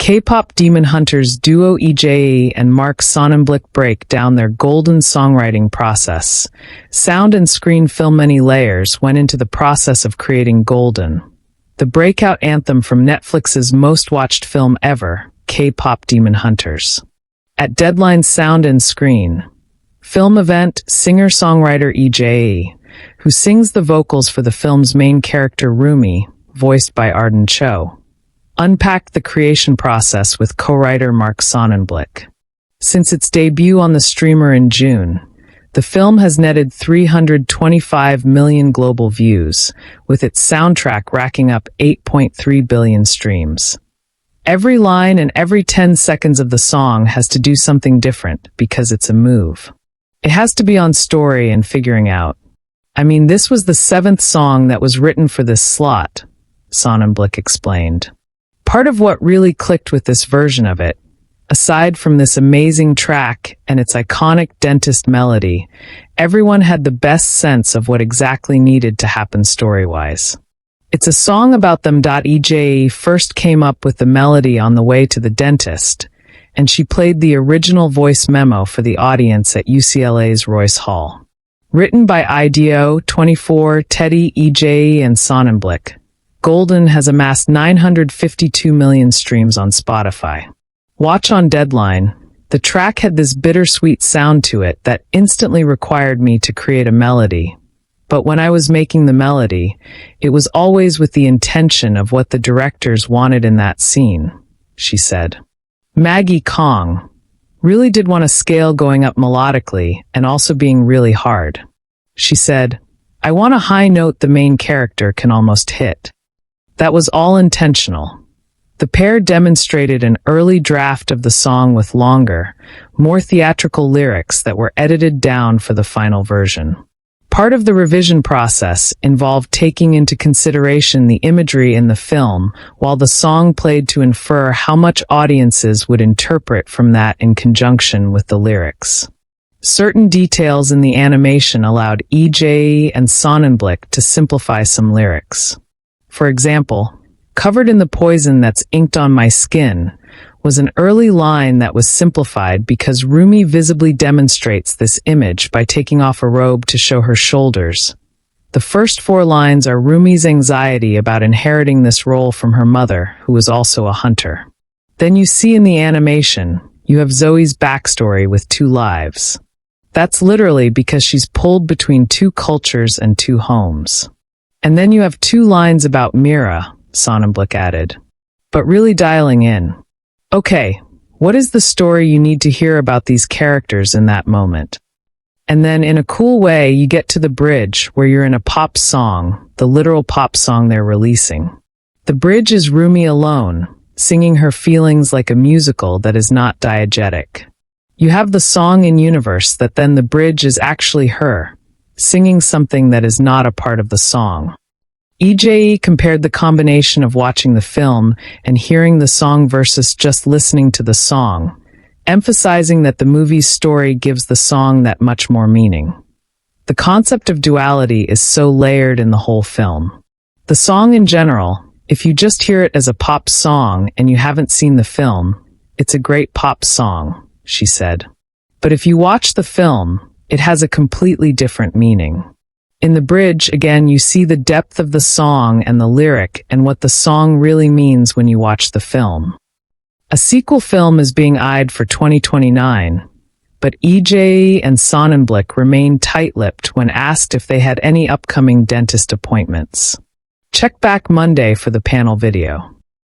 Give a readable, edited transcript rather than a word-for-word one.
K-pop Demon Hunters duo EJAE and Mark Sonnenblick break down their golden songwriting process. Sound and screen film many layers went into the process of creating Golden, the breakout anthem from Netflix's most-watched film ever, K-pop Demon Hunters. At Deadline's Sound and Screen film event, singer-songwriter EJAE, who sings the vocals for the film's main character Rumi, voiced by Arden Cho, unpacked the creation process with co-writer Mark Sonnenblick. Since its debut on the streamer in June, the film has netted 325 million global views, with its soundtrack racking up 8.3 billion streams. Every line and every 10 seconds of the song has to do something different because it's a move. It has to be on story and figuring out. I mean, this was the 7th song that was written for this slot, Sonnenblick explained. Part of what really clicked with this version of it, aside from this amazing track and its iconic dentist melody, everyone had the best sense of what exactly needed to happen story-wise. It's a song about them. EJAE first came up with the melody on the way to the dentist, and she played the original voice memo for the audience at UCLA's Royce Hall. Written by IDEO, 24, Teddy, EJAE, and Sonnenblick, Golden has amassed 952 million streams on Spotify. Watch on Deadline. The track had this bittersweet sound to it that instantly required me to create a melody. But when I was making the melody, it was always with the intention of what the directors wanted in that scene, she said. Maggie Kong really did want a scale going up melodically and also being really hard. She said, I want a high note the main character can almost hit. That was all intentional. The pair demonstrated an early draft of the song with longer, more theatrical lyrics that were edited down for the final version. Part of the revision process involved taking into consideration the imagery in the film, while the song played to infer how much audiences would interpret from that in conjunction with the lyrics. Certain details in the animation allowed EJAE and Sonnenblick to simplify some lyrics. For example, covered in the poison that's inked on my skin was an early line that was simplified because Rumi visibly demonstrates this image by taking off a robe to show her shoulders. The first 4 lines are Rumi's anxiety about inheriting this role from her mother, who was also a hunter. Then you see in the animation, you have Zoe's backstory with 2 lives. That's literally because she's pulled between 2 cultures and 2 homes. And then you have 2 lines about Mira, Sonnenblick added. But really dialing in. Okay, what is the story you need to hear about these characters in that moment? And then in a cool way, you get to the bridge where you're in a pop song, the literal pop song they're releasing. The bridge is Rumi alone, singing her feelings like a musical that is not diegetic. You have the song in universe that then the bridge is actually her, singing something that is not a part of the song. EJAE compared the combination of watching the film and hearing the song versus just listening to the song, emphasizing that the movie's story gives the song that much more meaning. The concept of duality is so layered in the whole film. The song in general, if you just hear it as a pop song and you haven't seen the film, it's a great pop song, she said. But if you watch the film, it has a completely different meaning. In the bridge, again, you see the depth of the song and the lyric and what the song really means when you watch the film. A sequel film is being eyed for 2029, but EJAE and Sonnenblick remained tight-lipped when asked if they had any upcoming dentist appointments. Check back Monday for the panel video.